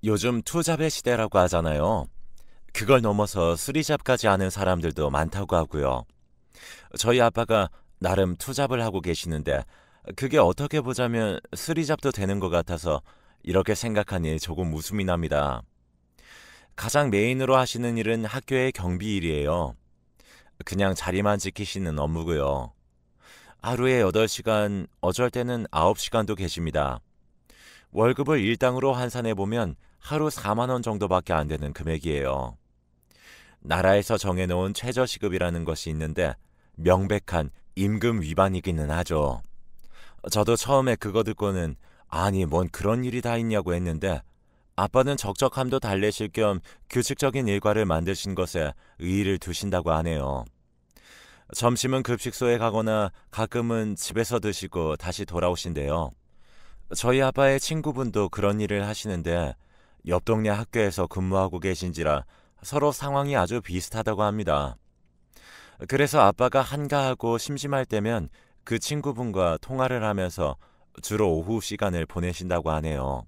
요즘 투잡의 시대라고 하잖아요. 그걸 넘어서 쓰리잡까지 하는 사람들도 많다고 하고요. 저희 아빠가 나름 투잡을 하고 계시는데 그게 어떻게 보자면 쓰리잡도 되는 것 같아서 이렇게 생각하니 조금 웃음이 납니다. 가장 메인으로 하시는 일은 학교의 경비 일이에요. 그냥 자리만 지키시는 업무고요. 하루에 8시간, 어쩔 때는 9시간도 계십니다. 월급을 일당으로 환산해 보면 하루 4만 원 정도밖에 안 되는 금액이에요. 나라에서 정해놓은 최저시급이라는 것이 있는데 명백한 임금 위반이기는 하죠. 저도 처음에 그거 듣고는 아니 뭔 그런 일이 다 있냐고 했는데 아빠는 적적함도 달래실 겸 규칙적인 일과를 만드신 것에 의의를 두신다고 하네요. 점심은 급식소에 가거나 가끔은 집에서 드시고 다시 돌아오신대요. 저희 아빠의 친구분도 그런 일을 하시는데 옆 동네 학교에서 근무하고 계신지라 서로 상황이 아주 비슷하다고 합니다. 그래서 아빠가 한가하고 심심할 때면 그 친구분과 통화를 하면서 주로 오후 시간을 보내신다고 하네요.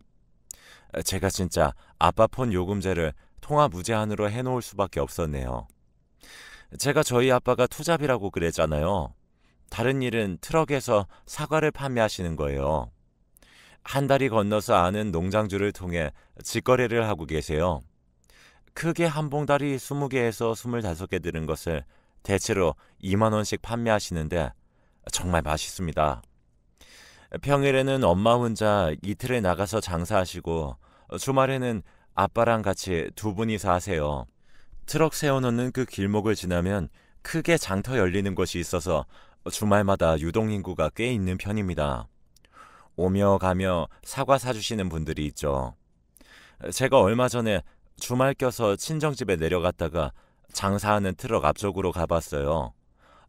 제가 진짜 아빠 폰 요금제를 통화 무제한으로 해놓을 수밖에 없었네요. 제가 저희 아빠가 투잡이라고 그랬잖아요. 다른 일은 트럭에서 사과를 판매하시는 거예요. 한 다리 건너서 아는 농장주를 통해 직거래를 하고 계세요. 크게 한 봉다리 20개에서 25개 들은 것을 대체로 2만 원씩 판매하시는데 정말 맛있습니다. 평일에는 엄마 혼자 이틀에 나가서 장사하시고 주말에는 아빠랑 같이 두 분이서 하세요. 트럭 세워놓는 그 길목을 지나면 크게 장터 열리는 곳이 있어서 주말마다 유동인구가 꽤 있는 편입니다. 오며 가며 사과 사주시는 분들이 있죠. 제가 얼마 전에 주말 껴서 친정집에 내려갔다가 장사하는 트럭 앞쪽으로 가봤어요.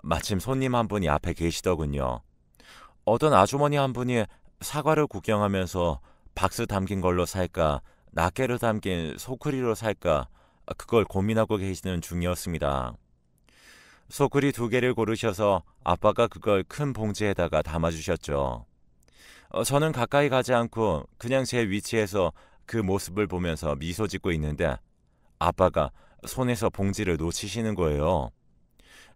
마침 손님 한 분이 앞에 계시더군요. 어떤 아주머니 한 분이 사과를 구경하면서 박스 담긴 걸로 살까, 낱개로 담긴 소쿠리로 살까, 그걸 고민하고 계시는 중이었습니다. 소쿠리 2개를 고르셔서 아빠가 그걸 큰 봉지에다가 담아주셨죠. 저는 가까이 가지 않고 그냥 제 위치에서 그 모습을 보면서 미소 짓고 있는데 아빠가 손에서 봉지를 놓치시는 거예요.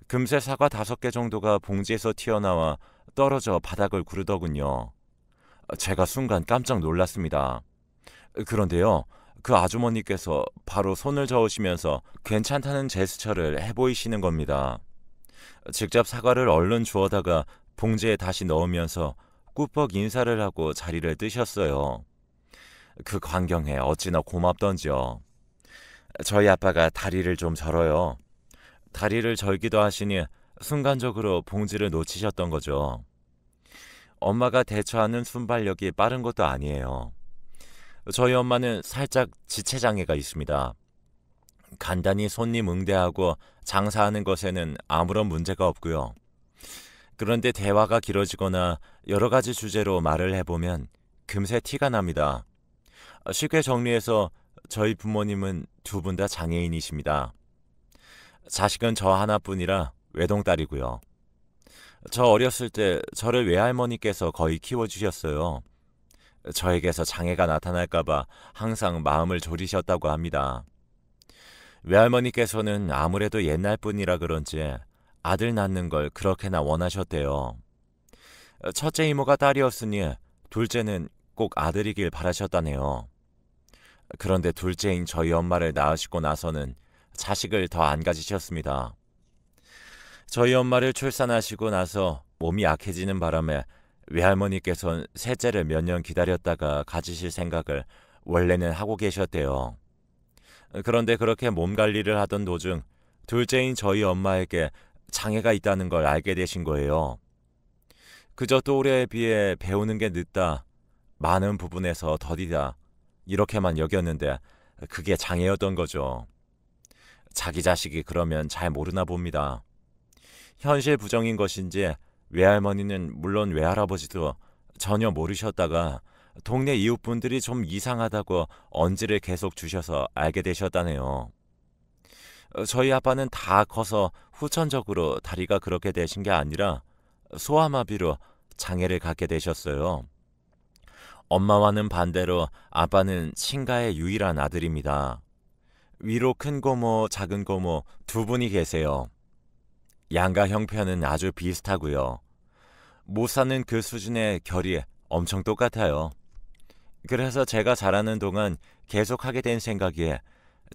금세 사과 5개 정도가 봉지에서 튀어나와 떨어져 바닥을 구르더군요. 제가 순간 깜짝 놀랐습니다. 그런데요, 그 아주머니께서 바로 손을 저으시면서 괜찮다는 제스처를 해보이시는 겁니다. 직접 사과를 얼른 주워다가 봉지에 다시 넣으면서 꾸벅 인사를 하고 자리를 뜨셨어요. 그 광경에 어찌나 고맙던지요. 저희 아빠가 다리를 좀 절어요. 다리를 절기도 하시니 순간적으로 봉지를 놓치셨던 거죠. 엄마가 대처하는 순발력이 빠른 것도 아니에요. 저희 엄마는 살짝 지체장애가 있습니다. 간단히 손님 응대하고 장사하는 것에는 아무런 문제가 없고요. 그런데 대화가 길어지거나 여러 가지 주제로 말을 해보면 금세 티가 납니다. 쉽게 정리해서 저희 부모님은 두 분 다 장애인이십니다. 자식은 저 하나뿐이라 외동딸이고요. 저 어렸을 때 저를 외할머니께서 거의 키워주셨어요. 저에게서 장애가 나타날까봐 항상 마음을 졸이셨다고 합니다. 외할머니께서는 아무래도 옛날 분이라 그런지 아들 낳는 걸 그렇게나 원하셨대요. 첫째 이모가 딸이었으니 둘째는 꼭 아들이길 바라셨다네요. 그런데 둘째인 저희 엄마를 낳으시고 나서는 자식을 더 안 가지셨습니다. 저희 엄마를 출산하시고 나서 몸이 약해지는 바람에 외할머니께서는 셋째를 몇 년 기다렸다가 가지실 생각을 원래는 하고 계셨대요. 그런데 그렇게 몸 관리를 하던 도중 둘째인 저희 엄마에게 장애가 있다는 걸 알게 되신 거예요. 그저 또래에 비해 배우는 게 늦다, 많은 부분에서 더디다, 이렇게만 여겼는데 그게 장애였던 거죠. 자기 자식이 그러면 잘 모르나 봅니다. 현실 부정인 것인지 외할머니는 물론 외할아버지도 전혀 모르셨다가 동네 이웃분들이 좀 이상하다고 언지를 계속 주셔서 알게 되셨다네요. 저희 아빠는 다 커서 후천적으로 다리가 그렇게 되신 게 아니라 소아마비로 장애를 갖게 되셨어요. 엄마와는 반대로 아빠는 친가의 유일한 아들입니다. 위로 큰 고모, 작은 고모 두 분이 계세요. 양가 형편은 아주 비슷하고요. 못 사는 그 수준의 결이 엄청 똑같아요. 그래서 제가 자라는 동안 계속 하게 된 생각이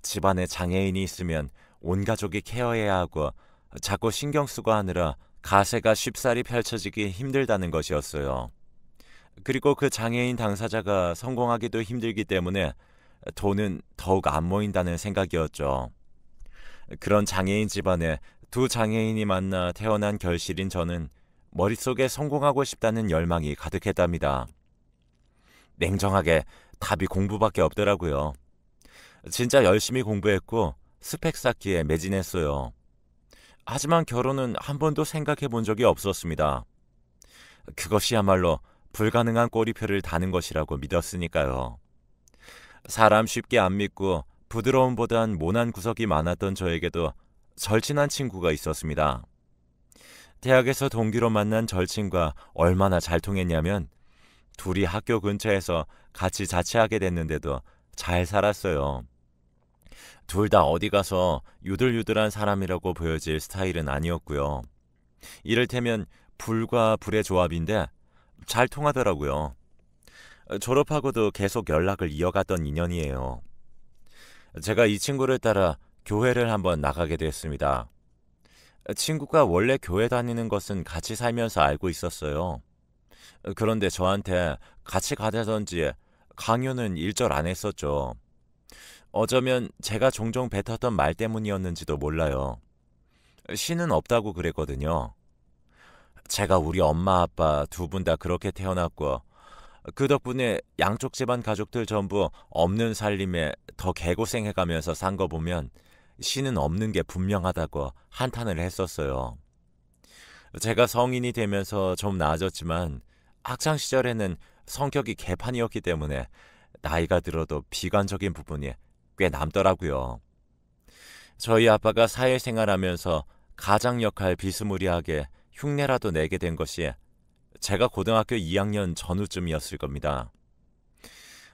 집안에 장애인이 있으면 온 가족이 케어해야 하고 자꾸 신경 쓰고 하느라 가세가 쉽사리 펼쳐지기 힘들다는 것이었어요. 그리고 그 장애인 당사자가 성공하기도 힘들기 때문에 돈은 더욱 안 모인다는 생각이었죠. 그런 장애인 집안에 두 장애인이 만나 태어난 결실인 저는 머릿속에 성공하고 싶다는 열망이 가득했답니다. 냉정하게 답이 공부밖에 없더라고요. 진짜 열심히 공부했고 스펙 쌓기에 매진했어요. 하지만 결혼은 한 번도 생각해 본 적이 없었습니다. 그것이야말로 불가능한 꼬리표를 다는 것이라고 믿었으니까요. 사람 쉽게 안 믿고 부드러움보단 모난 구석이 많았던 저에게도 절친한 친구가 있었습니다. 대학에서 동기로 만난 절친과 얼마나 잘 통했냐면 둘이 학교 근처에서 같이 자취하게 됐는데도 잘 살았어요. 둘 다 어디 가서 유들유들한 사람이라고 보여질 스타일은 아니었고요. 이를테면 불과 불의 조합인데 잘 통하더라고요. 졸업하고도 계속 연락을 이어갔던 인연이에요. 제가 이 친구를 따라 교회를 한번 나가게 됐습니다. 친구가 원래 교회 다니는 것은 같이 살면서 알고 있었어요. 그런데 저한테 같이 가자던지 강요는 일절 안 했었죠. 어쩌면 제가 종종 뱉었던 말 때문이었는지도 몰라요. 신은 없다고 그랬거든요. 제가 우리 엄마 아빠 두 분 다 그렇게 태어났고 그 덕분에 양쪽 집안 가족들 전부 없는 살림에 더 개고생해가면서 산 거 보면 신은 없는 게 분명하다고 한탄을 했었어요. 제가 성인이 되면서 좀 나아졌지만 학창 시절에는 성격이 개판이었기 때문에 나이가 들어도 비관적인 부분이 꽤 남더라고요. 저희 아빠가 사회생활하면서 가장 역할 비스무리하게 흉내라도 내게 된 것이 제가 고등학교 2학년 전후쯤이었을 겁니다.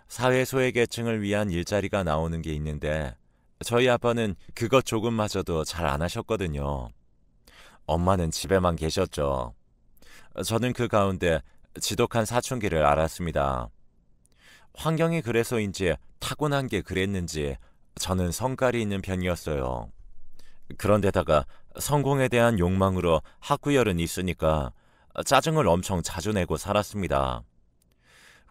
사회 소외계층을 위한 일자리가 나오는 게 있는데 저희 아빠는 그것 조금마저도 잘 안 하셨거든요. 엄마는 집에만 계셨죠. 저는 그 가운데 지독한 사춘기를 알았습니다. 환경이 그래서인지 타고난 게 그랬는지 저는 성깔이 있는 편이었어요. 그런데다가 성공에 대한 욕망으로 학구열은 있으니까 짜증을 엄청 자주 내고 살았습니다.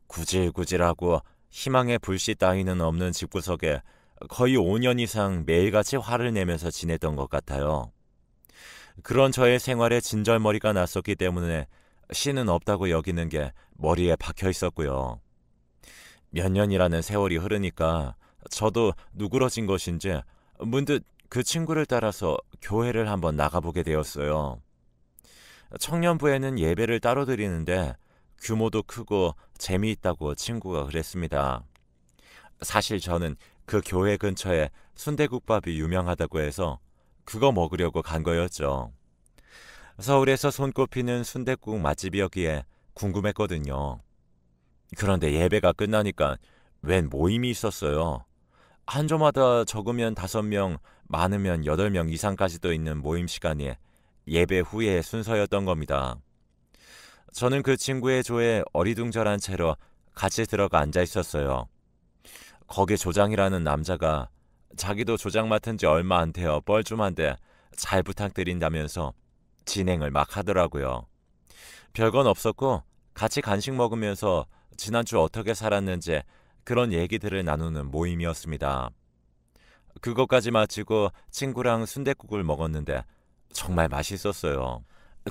구질구질하고 희망의 불씨 따위는 없는 집구석에 거의 5년 이상 매일같이 화를 내면서 지냈던 것 같아요. 그런 저의 생활에 진절머리가 났었기 때문에 신은 없다고 여기는 게 머리에 박혀 있었고요. 몇 년이라는 세월이 흐르니까 저도 누그러진 것인지 문득 그 친구를 따라서 교회를 한번 나가보게 되었어요. 청년부에는 예배를 따로 드리는데 규모도 크고 재미있다고 친구가 그랬습니다. 사실 저는 그 교회 근처에 순대국밥이 유명하다고 해서 그거 먹으려고 간 거였죠. 서울에서 손꼽히는 순댓국 맛집이었기에 궁금했거든요. 그런데 예배가 끝나니까 웬 모임이 있었어요. 한 조마다 적으면 5명, 많으면 8명 이상까지도 있는 모임 시간이 예배 후의 순서였던 겁니다. 저는 그 친구의 조에 어리둥절한 채로 같이 들어가 앉아 있었어요. 거기 조장이라는 남자가 자기도 조장 맡은 지 얼마 안 되어 뻘쭘한데 잘 부탁드린다면서 진행을 막 하더라고요. 별건 없었고 같이 간식 먹으면서 지난주 어떻게 살았는지 그런 얘기들을 나누는 모임이었습니다. 그것까지 마치고 친구랑 순댓국을 먹었는데 정말 맛있었어요.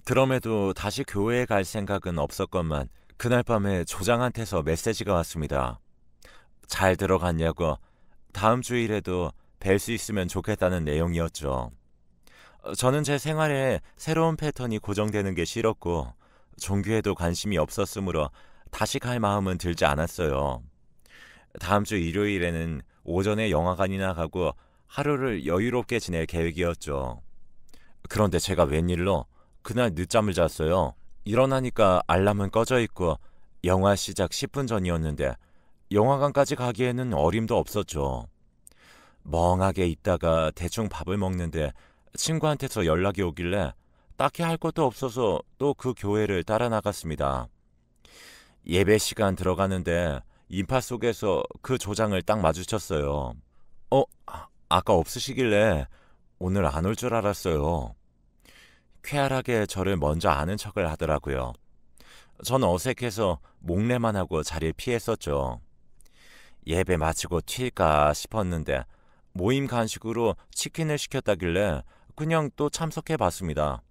그럼에도 다시 교회에 갈 생각은 없었건만 그날 밤에 조장한테서 메시지가 왔습니다. 잘 들어갔냐고 다음 주일에도 뵐 수 있으면 좋겠다는 내용이었죠. 저는 제 생활에 새로운 패턴이 고정되는 게 싫었고 종교에도 관심이 없었으므로 다시 갈 마음은 들지 않았어요. 다음 주 일요일에는 오전에 영화관이나 가고 하루를 여유롭게 지낼 계획이었죠. 그런데 제가 웬일로 그날 늦잠을 잤어요. 일어나니까 알람은 꺼져 있고 영화 시작 10분 전이었는데 영화관까지 가기에는 어림도 없었죠. 멍하게 있다가 대충 밥을 먹는데 친구한테서 연락이 오길래 딱히 할 것도 없어서 또 그 교회를 따라 나갔습니다. 예배 시간 들어가는데 인파 속에서 그 조장을 딱 마주쳤어요. 아까 없으시길래 오늘 안 올 줄 알았어요. 쾌활하게 저를 먼저 아는 척을 하더라고요. 전 어색해서 목례만 하고 자리를 피했었죠. 예배 마치고 튈까 싶었는데 모임 간식으로 치킨을 시켰다길래 그냥 또 참석해봤습니다.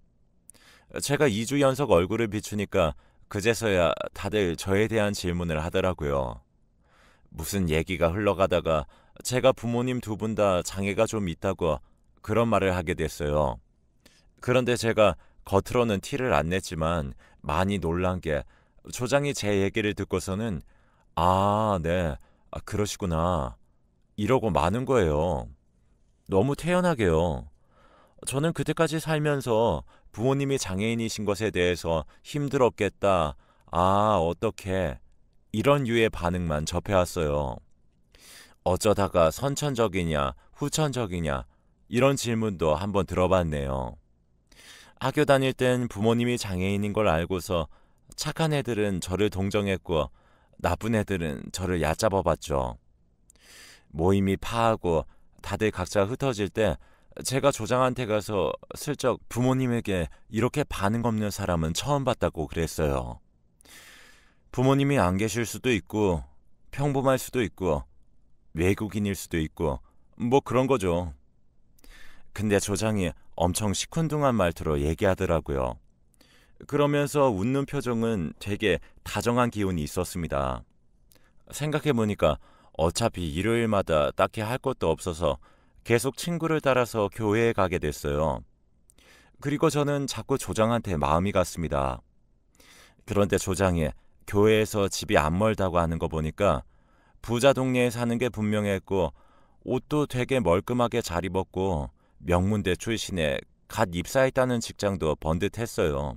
제가 2주 연속 얼굴을 비추니까 그제서야 다들 저에 대한 질문을 하더라고요. 무슨 얘기가 흘러가다가 제가 부모님 두 분 다 장애가 좀 있다고 그런 말을 하게 됐어요. 그런데 제가 겉으로는 티를 안 냈지만 많이 놀란 게 조장이 제 얘기를 듣고서는 네, 그러시구나 이러고 마는 거예요. 너무 태연하게요. 저는 그때까지 살면서 부모님이 장애인이신 것에 대해서 힘들었겠다, 어떡해, 이런 유의 반응만 접해왔어요. 어쩌다가 선천적이냐, 후천적이냐, 이런 질문도 한번 들어봤네요. 학교 다닐 땐 부모님이 장애인인 걸 알고서 착한 애들은 저를 동정했고 나쁜 애들은 저를 얕잡아봤죠. 모임이 파하고 다들 각자 흩어질 때 제가 조장한테 가서 슬쩍 부모님에게 이렇게 반응 없는 사람은 처음 봤다고 그랬어요. 부모님이 안 계실 수도 있고 평범할 수도 있고 외국인일 수도 있고 뭐 그런 거죠. 근데 조장이 엄청 시큰둥한 말투로 얘기하더라고요. 그러면서 웃는 표정은 되게 다정한 기운이 있었습니다. 생각해보니까 어차피 일요일마다 딱히 할 것도 없어서 계속 친구를 따라서 교회에 가게 됐어요. 그리고 저는 자꾸 조장한테 마음이 갔습니다. 그런데 조장이 교회에서 집이 안 멀다고 하는 거 보니까 부자 동네에 사는 게 분명했고 옷도 되게 멀끔하게 잘 입었고 명문대 출신에 갓 입사했다는 직장도 번듯했어요.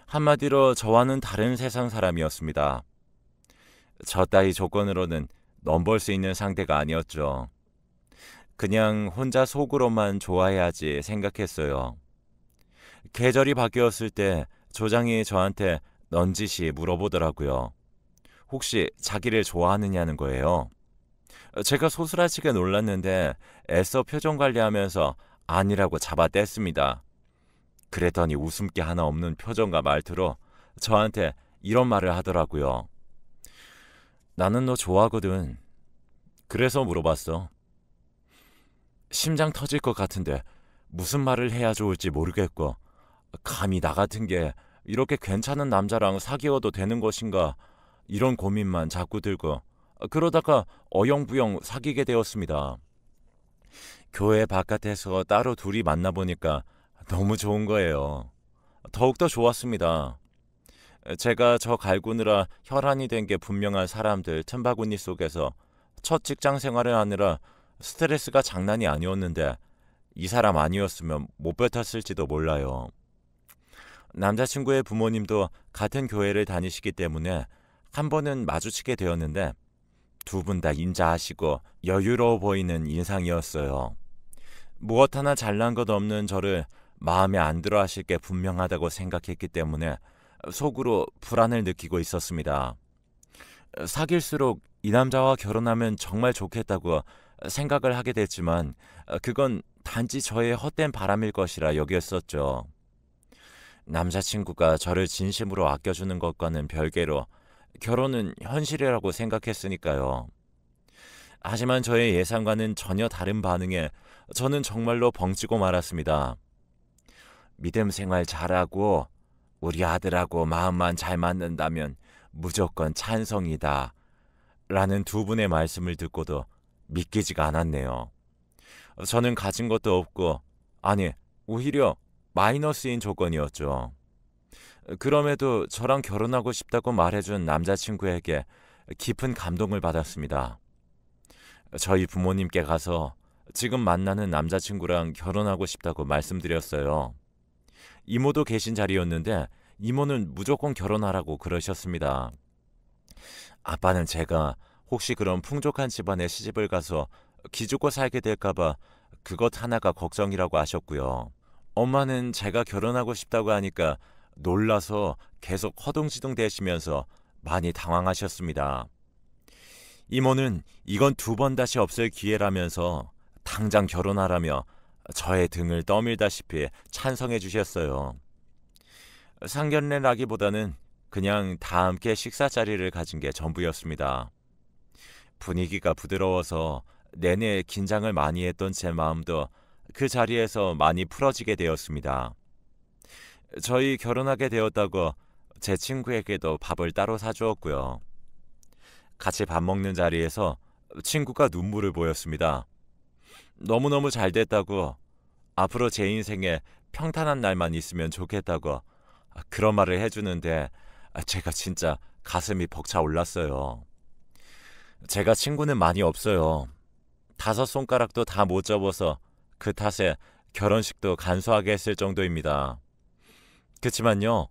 한마디로 저와는 다른 세상 사람이었습니다. 저 따위 조건으로는 넘볼 수 있는 상대가 아니었죠. 그냥 혼자 속으로만 좋아해야지 생각했어요. 계절이 바뀌었을 때 조장이 저한테 넌지시 물어보더라고요. 혹시 자기를 좋아하느냐는 거예요. 제가 소스라치게 놀랐는데 애써 표정 관리하면서 아니라고 잡아뗐습니다. 그랬더니 웃음기 하나 없는 표정과 말투로 저한테 이런 말을 하더라고요. 나는 너 좋아하거든. 그래서 물어봤어. 심장 터질 것 같은데 무슨 말을 해야 좋을지 모르겠고 감히 나 같은 게 이렇게 괜찮은 남자랑 사귀어도 되는 것인가 이런 고민만 자꾸 들고 그러다가 어영부영 사귀게 되었습니다. 교회 바깥에서 따로 둘이 만나보니까 너무 좋은 거예요. 더욱더 좋았습니다. 제가 저 갈구느라 혈안이 된 게 분명한 사람들 틈바구니 속에서 첫 직장 생활을 하느라 스트레스가 장난이 아니었는데 이 사람 아니었으면 못 뱉었을지도 몰라요. 남자친구의 부모님도 같은 교회를 다니시기 때문에 한 번은 마주치게 되었는데 두 분 다 인자하시고 여유로워 보이는 인상이었어요. 무엇 하나 잘난 것 없는 저를 마음에 안 들어 하실 게 분명하다고 생각했기 때문에 속으로 불안을 느끼고 있었습니다. 사귈수록 이 남자와 결혼하면 정말 좋겠다고 생각을 하게 됐지만 그건 단지 저의 헛된 바람일 것이라 여겼었죠. 남자친구가 저를 진심으로 아껴주는 것과는 별개로 결혼은 현실이라고 생각했으니까요. 하지만 저의 예상과는 전혀 다른 반응에 저는 정말로 벙찌고 말았습니다. 믿음 생활 잘하고 우리 아들하고 마음만 잘 맞는다면 무조건 찬성이다. 라는 두 분의 말씀을 듣고도 믿기지가 않았네요. 저는 가진 것도 없고 오히려 마이너스인 조건이었죠. 그럼에도 저랑 결혼하고 싶다고 말해준 남자친구에게 깊은 감동을 받았습니다. 저희 부모님께 가서 지금 만나는 남자친구랑 결혼하고 싶다고 말씀드렸어요. 이모도 계신 자리였는데 이모는 무조건 결혼하라고 그러셨습니다. 아빠는 제가 혹시 그런 풍족한 집안에 시집을 가서 기죽고 살게 될까봐 그것 하나가 걱정이라고 하셨고요. 엄마는 제가 결혼하고 싶다고 하니까 놀라서 계속 허둥지둥 대시면서 많이 당황하셨습니다. 이모는 이건 두 번 다시 없을 기회라면서 당장 결혼하라며 저의 등을 떠밀다시피 찬성해 주셨어요. 상견례라기보다는 그냥 다 함께 식사 자리를 가진 게 전부였습니다. 분위기가 부드러워서 내내 긴장을 많이 했던 제 마음도 그 자리에서 많이 풀어지게 되었습니다. 저희 결혼하게 되었다고 제 친구에게도 밥을 따로 사주었고요. 같이 밥 먹는 자리에서 친구가 눈물을 보였습니다. 너무너무 잘 됐다고, 앞으로 제 인생에 평탄한 날만 있으면 좋겠다고 그런 말을 해주는데 제가 진짜 가슴이 벅차 올랐어요. 제가 친구는 많이 없어요. 5손가락도 다 못 접어서 그 탓에 결혼식도 간소하게 했을 정도입니다. 그치만요,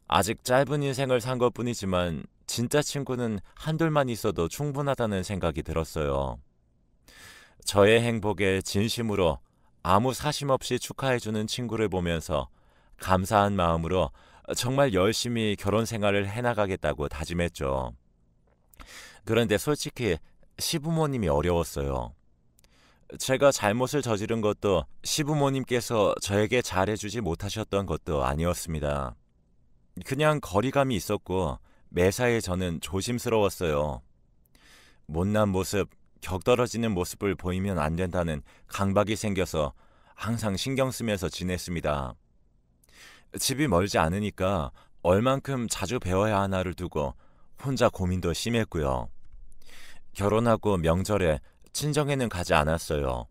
아직 짧은 인생을 산 것뿐이지만 진짜 친구는 한둘만 있어도 충분하다는 생각이 들었어요. 저의 행복에 진심으로 아무 사심 없이 축하해주는 친구를 보면서 감사한 마음으로 정말 열심히 결혼 생활을 해나가겠다고 다짐했죠. 그런데 솔직히 시부모님이 어려웠어요. 제가 잘못을 저지른 것도 시부모님께서 저에게 잘해주지 못하셨던 것도 아니었습니다. 그냥 거리감이 있었고 매사에 저는 조심스러웠어요. 못난 모습, 격떨어지는 모습을 보이면 안 된다는 강박이 생겨서 항상 신경 쓰면서 지냈습니다. 집이 멀지 않으니까 얼만큼 자주 배워야 하나를 두고 혼자 고민도 심했고요. 결혼하고 명절에 친정에는 가지 않았어요.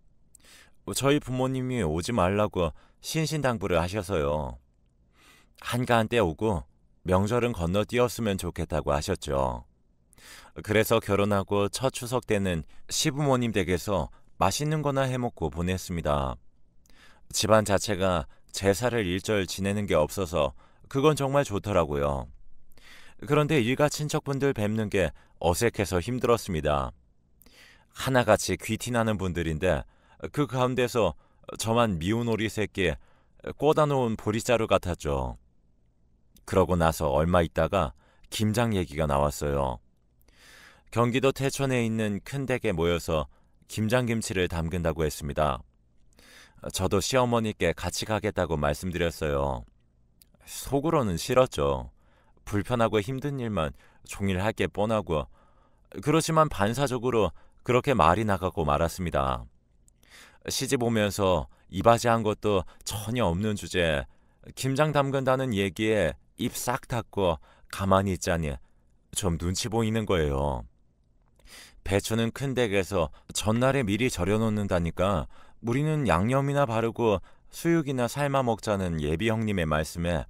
저희 부모님이 오지 말라고 신신당부를 하셔서요. 한가한 때 오고 명절은 건너뛰었으면 좋겠다고 하셨죠. 그래서 결혼하고 첫 추석 때는 시부모님 댁에서 맛있는 거나 해먹고 보냈습니다. 집안 자체가 제사를 일절 지내는 게 없어서 그건 정말 좋더라고요. 그런데 일가 친척분들 뵙는 게 어색해서 힘들었습니다. 하나같이 귀티나는 분들인데 그 가운데서 저만 미운 오리 새끼에 꽂아놓은 보리자루 같았죠. 그러고 나서 얼마 있다가 김장 얘기가 나왔어요. 경기도 태촌에 있는 큰 댁에 모여서 김장김치를 담근다고 했습니다. 저도 시어머니께 같이 가겠다고 말씀드렸어요. 속으로는 싫었죠. 불편하고 힘든 일만 종일 할 게 뻔하고, 그렇지만 반사적으로 그렇게 말이 나가고 말았습니다. 시집 오면서 이바지한 것도 전혀 없는 주제에 김장 담근다는 얘기에 입 싹 닫고 가만히 있자니 좀 눈치 보이는 거예요. 배추는 큰 댁에서 전날에 미리 절여놓는다니까 우리는 양념이나 바르고 수육이나 삶아 먹자는 예비 형님의 말씀에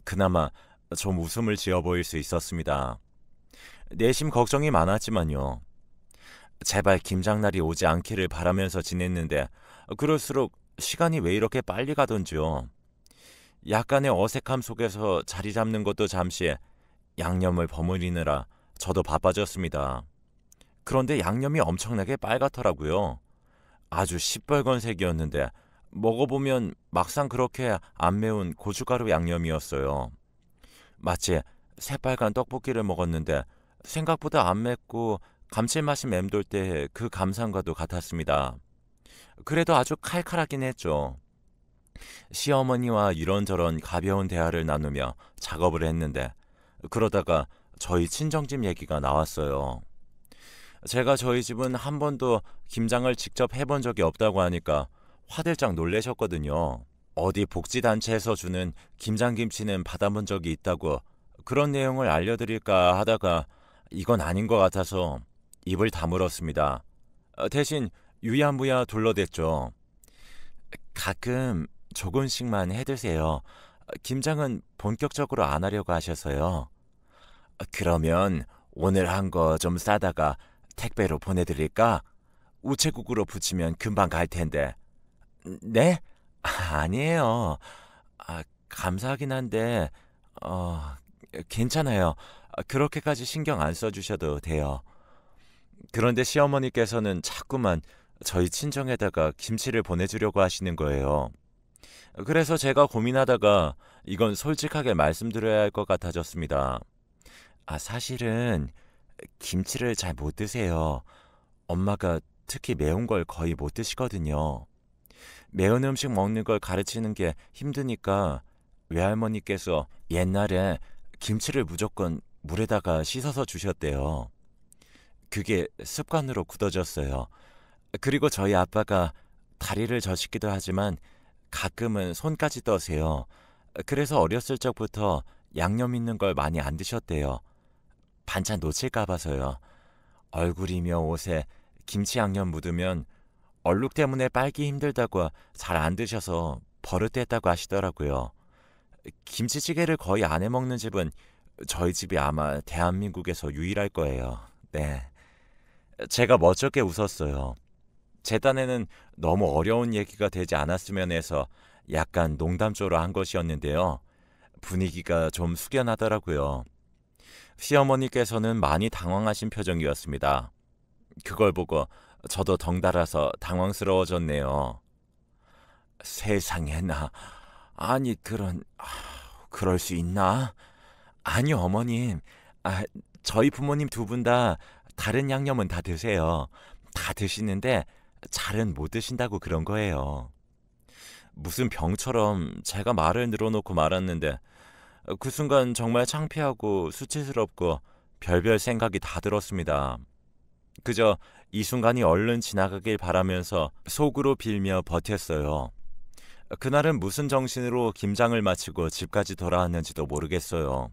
그나마 좀 웃음을 지어 보일 수 있었습니다. 내심 걱정이 많았지만요. 제발 김장날이 오지 않기를 바라면서 지냈는데 그럴수록 시간이 왜 이렇게 빨리 가던지요. 약간의 어색함 속에서 자리 잡는 것도 잠시 양념을 버무리느라 저도 바빠졌습니다. 그런데 양념이 엄청나게 빨갛더라고요. 아주 시뻘건 색이었는데 먹어보면 막상 그렇게 안 매운 고춧가루 양념이었어요. 마치 새빨간 떡볶이를 먹었는데 생각보다 안 맵고 감칠맛이 맴돌 때 그 감상과도 같았습니다. 그래도 아주 칼칼하긴 했죠. 시어머니와 이런저런 가벼운 대화를 나누며 작업을 했는데 그러다가 저희 친정집 얘기가 나왔어요. 제가 저희 집은 한 번도 김장을 직접 해본 적이 없다고 하니까 화들짝 놀라셨거든요. 어디 복지단체에서 주는 김장김치는 받아본 적이 있다고 그런 내용을 알려드릴까 하다가 이건 아닌 것 같아서 입을 다물었습니다. 대신 유야무야 둘러댔죠. 가끔 조금씩만 해드세요. 김장은 본격적으로 안 하려고 하셔서요. 그러면 오늘 한 거 좀 싸다가 택배로 보내드릴까? 우체국으로 붙이면 금방 갈 텐데. 네? 아니에요. 감사하긴 한데 괜찮아요. 그렇게까지 신경 안 써주셔도 돼요. 그런데 시어머니께서는 자꾸만 저희 친정에다가 김치를 보내주려고 하시는 거예요. 그래서 제가 고민하다가 이건 솔직하게 말씀드려야 할 것 같아졌습니다. 사실은 김치를 잘 못 드세요. 엄마가 특히 매운 걸 거의 못 드시거든요. 매운 음식 먹는 걸 가르치는 게 힘드니까 외할머니께서 옛날에 김치를 무조건 물에다가 씻어서 주셨대요. 그게 습관으로 굳어졌어요. 그리고 저희 아빠가 다리를 저시기도 하지만 가끔은 손까지 떠세요. 그래서 어렸을 적부터 양념 있는 걸 많이 안 드셨대요. 반찬 놓칠까 봐서요. 얼굴이며 옷에 김치 양념 묻으면 얼룩 때문에 빨기 힘들다고 잘 안 드셔서 버릇됐다고 하시더라고요. 김치찌개를 거의 안 해먹는 집은 저희 집이 아마 대한민국에서 유일할 거예요. 네. 제가 멋쩍게 웃었어요. 제 딴에는 너무 어려운 얘기가 되지 않았으면 해서 약간 농담조로 한 것이었는데요. 분위기가 좀 숙연하더라고요. 시어머니께서는 많이 당황하신 표정이었습니다. 그걸 보고 저도 덩달아서 당황스러워졌네요. 세상에나, 아니 그럴 수 있나? 아니요, 어머님. 저희 부모님 두 분 다 다른 양념은 다 드세요. 다 드시는데 잘은 못 드신다고 그런 거예요. 무슨 병처럼 제가 말을 늘어놓고 말았는데 그 순간 정말 창피하고 수치스럽고 별별 생각이 다 들었습니다. 그저 이 순간이 얼른 지나가길 바라면서 속으로 빌며 버텼어요. 그날은 무슨 정신으로 김장을 마치고 집까지 돌아왔는지도 모르겠어요.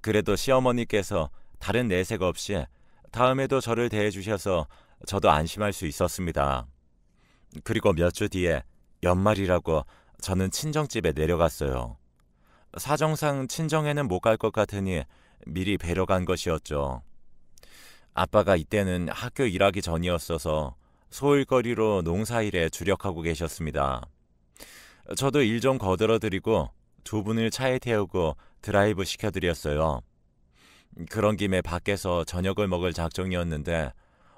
그래도 시어머니께서 다른 내색 없이 다음에도 저를 대해주셔서 저도 안심할 수 있었습니다. 그리고 몇 주 뒤에 연말이라고 저는 친정집에 내려갔어요. 사정상 친정에는 못 갈 것 같으니 미리 뵈러 간 것이었죠. 아빠가 이때는 학교 일하기 전이었어서 소일거리로 농사일에 주력하고 계셨습니다. 저도 일 좀 거들어드리고 두 분을 차에 태우고 드라이브 시켜드렸어요. 그런 김에 밖에서 저녁을 먹을 작정이었는데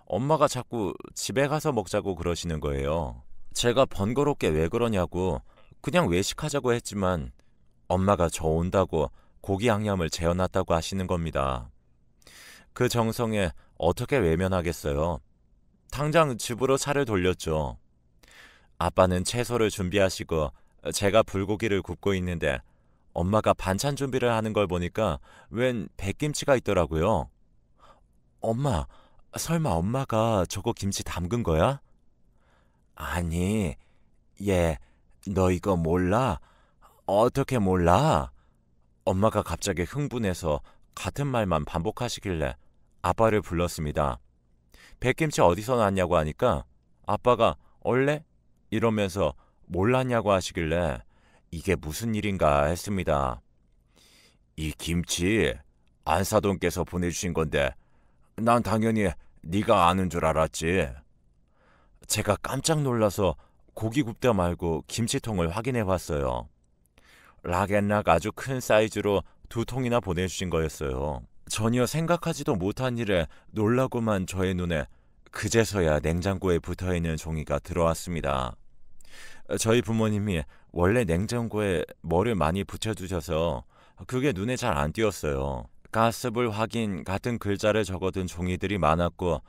엄마가 자꾸 집에 가서 먹자고 그러시는 거예요. 제가 번거롭게 왜 그러냐고 그냥 외식하자고 했지만 엄마가 저 온다고 고기 양념을 재워놨다고 하시는 겁니다. 그 정성에 어떻게 외면하겠어요. 당장 집으로 차를 돌렸죠. 아빠는 채소를 준비하시고 제가 불고기를 굽고 있는데 엄마가 반찬 준비를 하는 걸 보니까 웬 백김치가 있더라고요. 엄마, 설마 엄마가 저거 김치 담근 거야? 아니, 얘, 너 이거 몰라? 어떻게 몰라? 엄마가 갑자기 흥분해서 같은 말만 반복하시길래 아빠를 불렀습니다. 백김치 어디서 났냐고 하니까 아빠가 얼레? 이러면서 몰랐냐고 하시길래 이게 무슨 일인가 했습니다. 이 김치 안사돈께서 보내주신 건데 난 당연히 네가 아는 줄 알았지. 제가 깜짝 놀라서 고기 굽다 말고 김치통을 확인해 봤어요. 락앤락 아주 큰 사이즈로 2통이나 보내주신 거였어요. 전혀 생각하지도 못한 일에 놀라고만 저의 눈에 그제서야 냉장고에 붙어있는 종이가 들어왔습니다. 저희 부모님이 원래 냉장고에 뭐를 많이 붙여두셔서 그게 눈에 잘 안 띄었어요. 가스불 확인 같은 글자를 적어둔 종이들이 많았고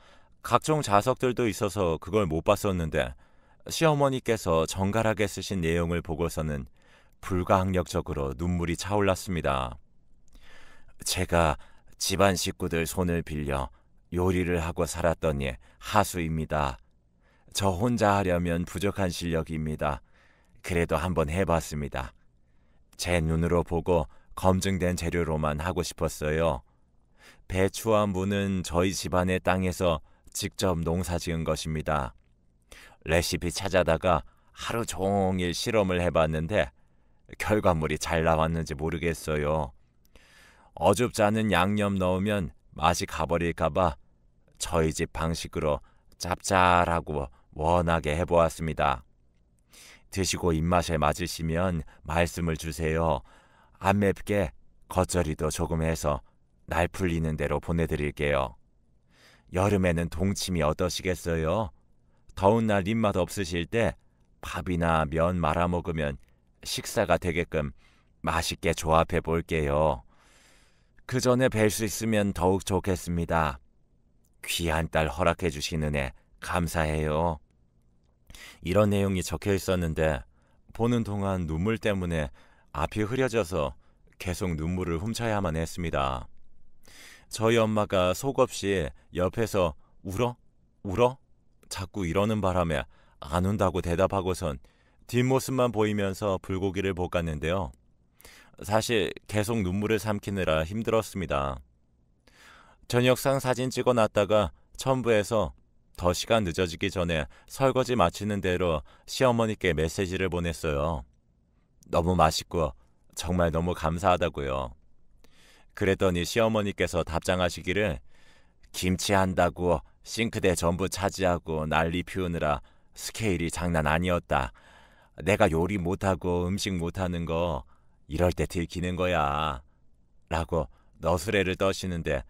각종 자석들도 있어서 그걸 못 봤었는데 시어머니께서 정갈하게 쓰신 내용을 보고서는 불가항력적으로 눈물이 차올랐습니다. 제가 집안 식구들 손을 빌려 요리를 하고 살았더니 하수입니다. 저 혼자 하려면 부족한 실력입니다. 그래도 한번 해봤습니다. 제 눈으로 보고 검증된 재료로만 하고 싶었어요. 배추와 무는 저희 집안의 땅에서 직접 농사 지은 것입니다. 레시피 찾아다가 하루 종일 실험을 해봤는데 결과물이 잘 나왔는지 모르겠어요. 어줍지 않은 양념 넣으면 맛이 가버릴까봐 저희 집 방식으로 짭짤하고 원하게 해보았습니다. 드시고 입맛에 맞으시면 말씀을 주세요. 안 맵게 겉절이도 조금 해서 날 풀리는 대로 보내드릴게요. 여름에는 동침이 어떠시겠어요? 더운 날 입맛 없으실 때 밥이나 면 말아 먹으면 식사가 되게끔 맛있게 조합해 볼게요. 그 전에 뵐 수 있으면 더욱 좋겠습니다. 귀한 딸 허락해 주신 은혜 감사해요. 이런 내용이 적혀 있었는데 보는 동안 눈물 때문에 앞이 흐려져서 계속 눈물을 훔쳐야만 했습니다. 저희 엄마가 속없이 옆에서 울어? 울어? 자꾸 이러는 바람에 안 운다고 대답하고선 뒷모습만 보이면서 불고기를 볶았는데요. 사실 계속 눈물을 삼키느라 힘들었습니다. 저녁상 사진 찍어놨다가 첨부해서 더 시간 늦어지기 전에 설거지 마치는 대로 시어머니께 메시지를 보냈어요. 너무 맛있고 정말 너무 감사하다고요. 그랬더니 시어머니께서 답장하시기를 김치 한다고 싱크대 전부 차지하고 난리 피우느라 스케일이 장난 아니었다. 내가 요리 못하고 음식 못하는 거 이럴 때 들키는 거야. 라고 너스레를 떠시는데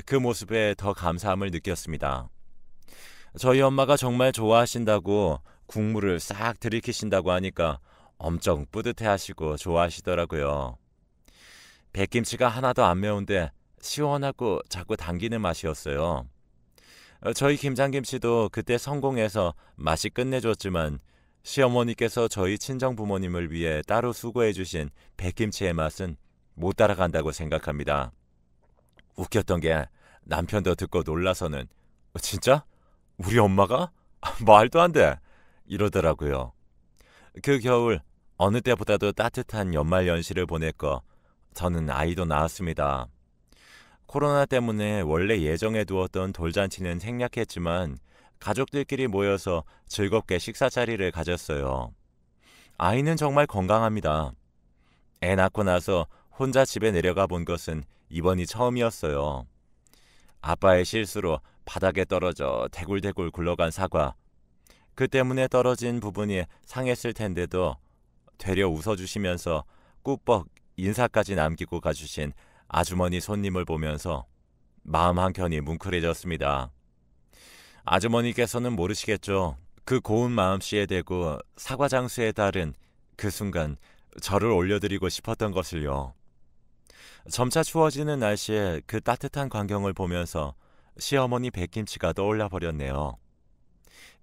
그 모습에 더 감사함을 느꼈습니다. 저희 엄마가 정말 좋아하신다고 국물을 싹 들이키신다고 하니까 엄청 뿌듯해하시고 좋아하시더라고요. 백김치가 하나도 안 매운데 시원하고 자꾸 당기는 맛이었어요. 저희 김장김치도 그때 성공해서 맛이 끝내줬지만 시어머니께서 저희 친정부모님을 위해 따로 수고해 주신 백김치의 맛은 못 따라간다고 생각합니다. 웃겼던 게 남편도 듣고 놀라서는 진짜? 우리 엄마가? 말도 안 돼! 이러더라고요. 그 겨울 어느 때보다도 따뜻한 연말 연시를 보냈고 저는 아이도 낳았습니다. 코로나 때문에 원래 예정해 두었던 돌잔치는 생략했지만 가족들끼리 모여서 즐겁게 식사 자리를 가졌어요. 아이는 정말 건강합니다. 애 낳고 나서 혼자 집에 내려가 본 것은 이번이 처음이었어요. 아빠의 실수로 바닥에 떨어져 대굴대굴 굴러간 사과. 그 때문에 떨어진 부분이 상했을 텐데도 되려 웃어주시면서 꾸벅 인사까지 남기고 가주신 아주머니 손님을 보면서 마음 한켠이 뭉클해졌습니다. 아주머니께서는 모르시겠죠. 그 고운 마음씨에 대고 사과 장수에 따른 그 순간 저를 올려드리고 싶었던 것을요. 점차 추워지는 날씨에 그 따뜻한 광경을 보면서 시어머니 백김치가 떠올라 버렸네요.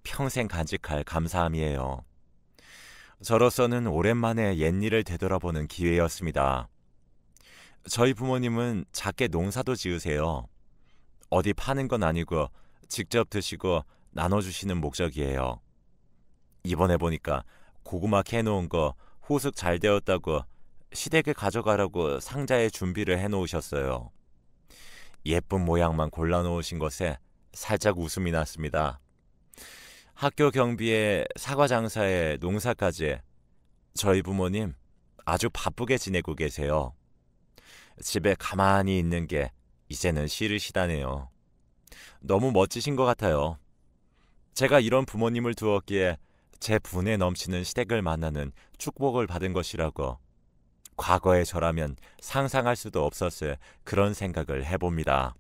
평생 간직할 감사함이에요. 저로서는 오랜만에 옛일을 되돌아보는 기회였습니다. 저희 부모님은 작게 농사도 지으세요. 어디 파는 건 아니고 직접 드시고 나눠주시는 목적이에요. 이번에 보니까 고구마 캐놓은 거 호숙 잘 되었다고 시댁에 가져가라고 상자에 준비를 해놓으셨어요. 예쁜 모양만 골라놓으신 것에 살짝 웃음이 났습니다. 학교 경비에 사과 장사에 농사까지 저희 부모님 아주 바쁘게 지내고 계세요. 집에 가만히 있는 게 이제는 싫으시다네요. 너무 멋지신 것 같아요. 제가 이런 부모님을 두었기에 제 분에 넘치는 시댁을 만나는 축복을 받은 것이라고 과거의 저라면 상상할 수도 없었을 그런 생각을 해봅니다.